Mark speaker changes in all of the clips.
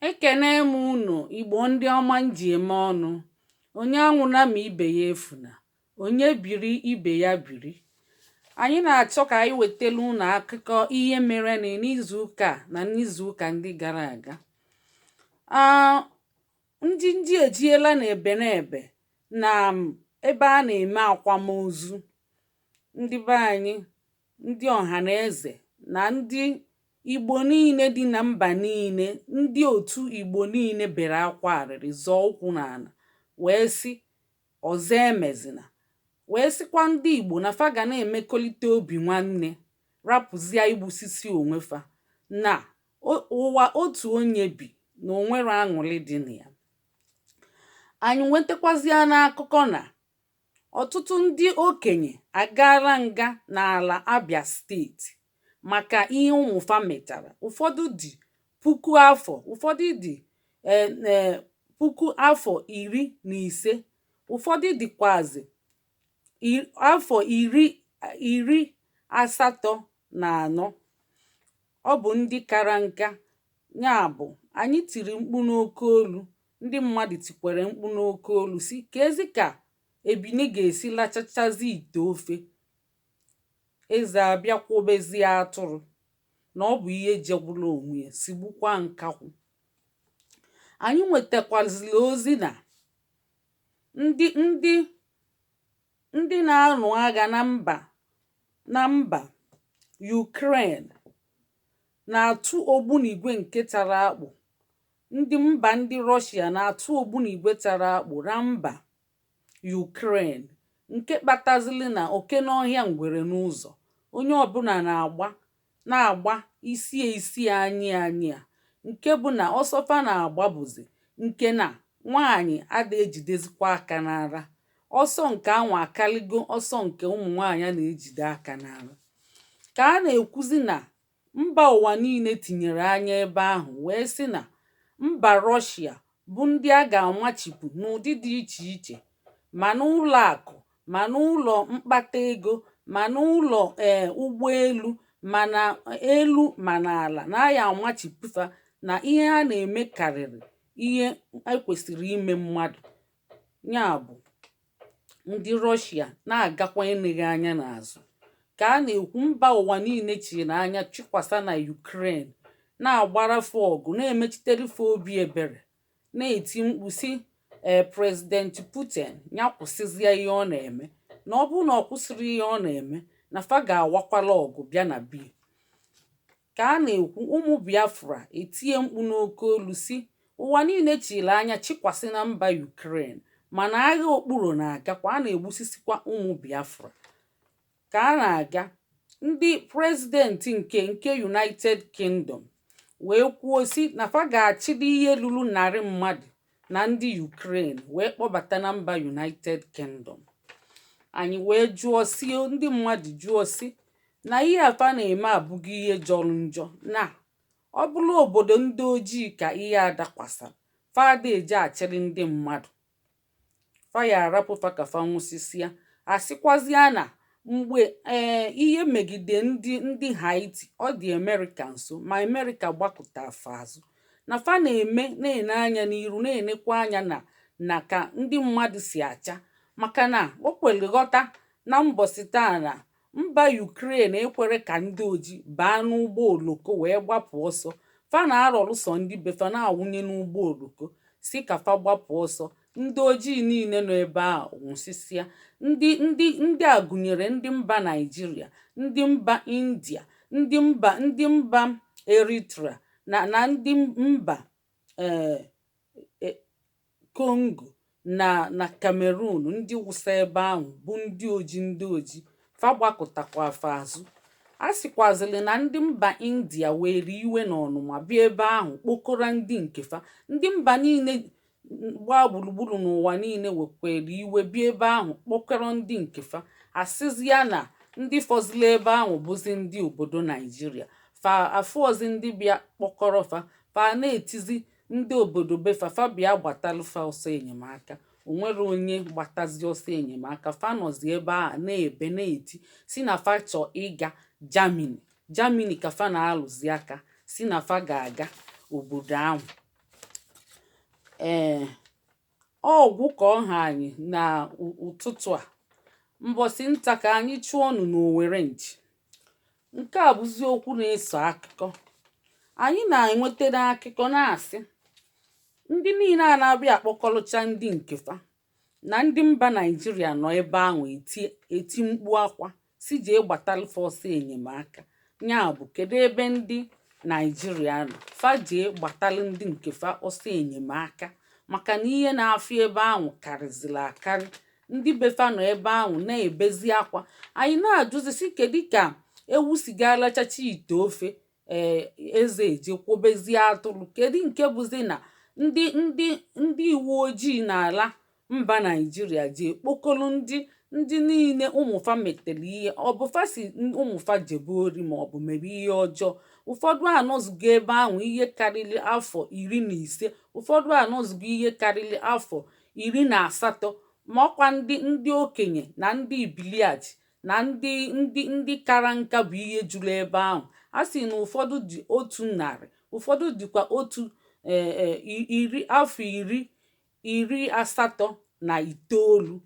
Speaker 1: Ekene m unu Igbo ndị ọma nji eme ọnụ, onye anwụna ma ibe ya efuna, onye biri ibe ya biri. Anyị na-achọ ka anyị wetara unu akụkọ ihe mere n'izuụka na n'izuụka ndị gara aga. Ndị ejiela na ebenebe na ebe a na-eme akwamozu ndị be anyị, ndị ọha na eze na ndị Igbo niile dị na mba niile, ndị otu Igbo niile bere akwa arịrị zọọ ụkwụ n'ala wee sị ọzọ emezina, wee sịkwa ndị Igbo na fa ga na-emekọrịta obi nwanne, rapụzia igbusisi onwe fa, na ụwa otu onye bi na onwere aṅụrị dị na ya. Anyị nwetakwazịa n'akụkọ na ọtụtụ ndị okenye agaala nga n'ala Abia steeti maka ihe ụmụfa metara. Ụfọdụ dị puku afọ, ụfọdụ dị puku afọ 15, ụfọdụ dịkwazị afọ 84. Ọ bụ ndị kara nka. Ya bụ, anyị tiri mkpu n'oke olu, ndị mmadụ tikwere mkpu n'oke olu si ka ezi ka ebini ga-esi lachachazi ite ofe, eze abịa kwobezie atụrụ, na ọ bụ ihe jegburu onwe ya sigbukwa nkakwụ. Anyị nwetakwaziri ozi na ndị na-anụ agha na mba Ukraine na-atụ ogbunigwe nke tara akpụ. Ndị Russia na-atụ ogbunigwe tara akpụ na mba Ukraine, nke kpatazili na oke n'ọhịa ngwere n'ụzọ, onye ọbụla na-agba isi anyị a, nke bụ na ọsọfa na-agba bụzi nke na nwaanyị ada ejidezikwa aka n'ara. Ọsọ nke anwa akaligo ọsọ nke ụmụ nwaanyị na-ejide aka n'ara. Ka a na-ekwuzi na mba ụwa niile tinyere anya ebe ahụ wee sị na mba Russia bụ ndị a ga-amachipụ n'ụdị dị iche iche, ma n'ụlọ akụ, ma n'ụlọ mkpata ego, ma n'ụlọ ụgbọelu, ma na elu ma n'ala, na ya amachipụfa na ihe ha na-eme karịrị ihe ekwesịrị ime mmadụ. Ya bụ, ndị Russia na-agakwa eneghi anya n'azụ. Ka a na-ekwu mba ụwa niile chiri anya chịkwasa na Ukraine, na-agbarafe ọgụ, na-emechiterife obi ebere, na-eti mkpu si President Putin ya kwụsịzie ihe ọ na-eme, na ọ bụrụ na ọ kwụsịrị ihe ọ na-eme na fa ga-awakwala ọgụ bịa na bie. Ka a na-ekwu ụmụ Biafra etie mkpu n'oke olu si ụwa niile chiri anya chikwasị na mba Ukraine, mana agha okpuru na-agakwa, a na-egbusisikwa ụmụ Biafra. Ka a na-aga, ndị prezidenti nke United Kingdom wee kwuo si na fa ga-achịrị ihe ruru 100 mmadụ na ndị Ukraine wee kpọbata na mba United Kingdom. anyị wee jụọ si ndị mmadụ jụọ si na ihe afa na-eme abụghị ihe jọrọ njọ, na ọ bụrụ obodo ndị ojii ka ihe a dakwasara fada eje achịrị ndị mmadụ, fa ya arapụfa ka fa nwụsịsịa. Asịkwazịa na mgbe ihe megide ndị Haiti, ọ dị Amerịka nso, ma Amerịka gbakụta fa azụ, na fa na-eme na-ene anya n'iru, na-enekwa anya na ka ndị mmadụ si acha, maka na o kwere ghọta na mbọsị taa na mba Ukraine ekwere ka ndị oji baa n'ụgbọ oloko wee gbapụ ọsọ. Fa na-arọrụ sọ ndị be fa na-awụnye n'ụgbọ oloko si ka fa gbapụ ọsọ. Ndị ojii niile nọ ebe a nwụsịsịa. Ndị a gụnyere ndị mba Naịjirịa, ndị mba India, ndị mba Eritrea na ndị mba Congo na Cameroon, ndị wụsa ebe ahụ bụ ndị oji fa gbakọtakwa fa azụ. A sịkwazịrị na ndị mba India were iwe na ọnụma bịa ebe ahụ kpokọrọ ndị nke fa. Ndị mba niile gbaa gburugburu n'ụwa niile wekwere iwe bịa ebe ahụ kpọkọrọ ndị nke fa. Asịzịa na ndị fọzila ebe ahụ bụzi ndị obodo Naijiria, fa afọzi ndị bịa kpọkọrọ fa na-etizi ndị obodo befa fa bịa gbatalụfa ọsọ enyemaka. Onwere onye gbatazi ọsọ enyemaka. Fa nọzi ebe a na-ebe na-eti si na fa chọọ ịga Germany ka fa na-alụzi aka si na fa ga-aga obodo ahụ. Ọgwụ ka ọha anyị na ụtụtụ a, mbọsị nta ka anyị chụọ ọnụ n'Owere nchi. Nke a bụzi okwu na-eso akụkọ. Anyị na-enweta akụkọ na-asị ndị niile a na-abịa akpọkọlụcha ndị nke fa na ndị mba Naịjirịa nọ ebe ahụ eti mkpu akwa si jee gbatalụfa ọsọ enyemaka. Nya bụ kedu ebe ndị Naịjirịa nọ? Fa jee gbatalụ ndị nke fa ọsọ enyemaka maka na ihe na-afịa ebe ahụ karịzịrị akarị. Ndị befa nọ ebe ahụ na-ebezi akwa. Anyị na-ajụzi si kedu ka ewu sigalachacha ite ofe eze eje kwobezie atụrụ? Kedu nke bụzi na ndị uwe ojii n'ala mba Naịjirịa ji ekpokọlụ ndị niile ụmụfa metere ihe? Ọ bụ fa si ụmụfa jebe ori ma ọ bụ mere ihe ọjọọ? Ụfọdụ anọzugo ebe ahụ ihe karịrị afọ 15, ụfọdụ anọzugo ihe karịrị afọ 18, ma ọkwa ndị okenye na ndị ibiliaji na ndị kara nka bụ ihe juru ebe ahụ. A sị na ụfọdụ dị 100, ụfọdụ dịkwa afọ 89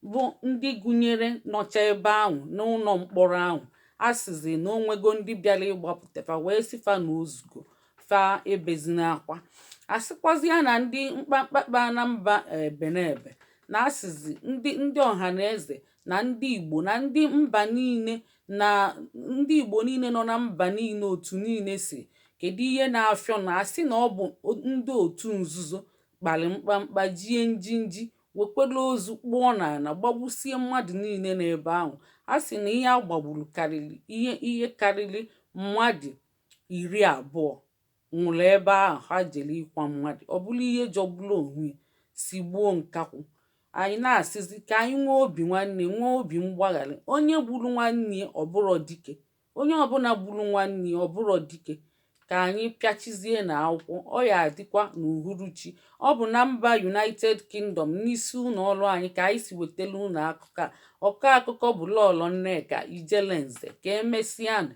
Speaker 1: bụ ndị gụnyere nọcha ebe ahụ n'ụlọ mkpọrọ ahụ. A sịzi na onwego ndị bịara ịgbapụtafa wee sifa na ozugo fa ebezina akwa. Asịkwazịa na ndị mkpakpa na mba ebenebe na asịzi ndị ọha na eze na ndị Igbo na ndị mba niile na ndị Igbo niile nọ na mba niile otu niile si kedu ihe na-afịọ, na asị na ọ bụ ndị otu nzuzo kpali mkpamkpa jie njinji wekwere ozu kpụọ n'ala gbagbusie mmadụ niile n'ebe ahụ. A sị na ihe agbagburu karịrị ihe karịrị mmadụ 20 nwụrụ ebe ahụ ha jere ịkwa mmadụ. Ọ bụrụ ihe jọgburu onwe si gbuo nkakwụ. Anyị na-asịzi ka anyị nwee obi nwanne, nwee obi mgbaghara. Onye gburu nwanne ọbụrọ dike, onye ọbụla gburu nwanne ọbụrọ dike. Ka anyị pịachizie na akwụkwọ. Ọ ya adịkwa n'uhuruchi. Ọ bụ na mba United Kingdom n'isi ụlọ ọrụ anyị ka anyị si wetara unu akụkọ a. Ọkọ akụkọ bụ Lọlọ Nneka Ijelenze. Ka emesịanụ.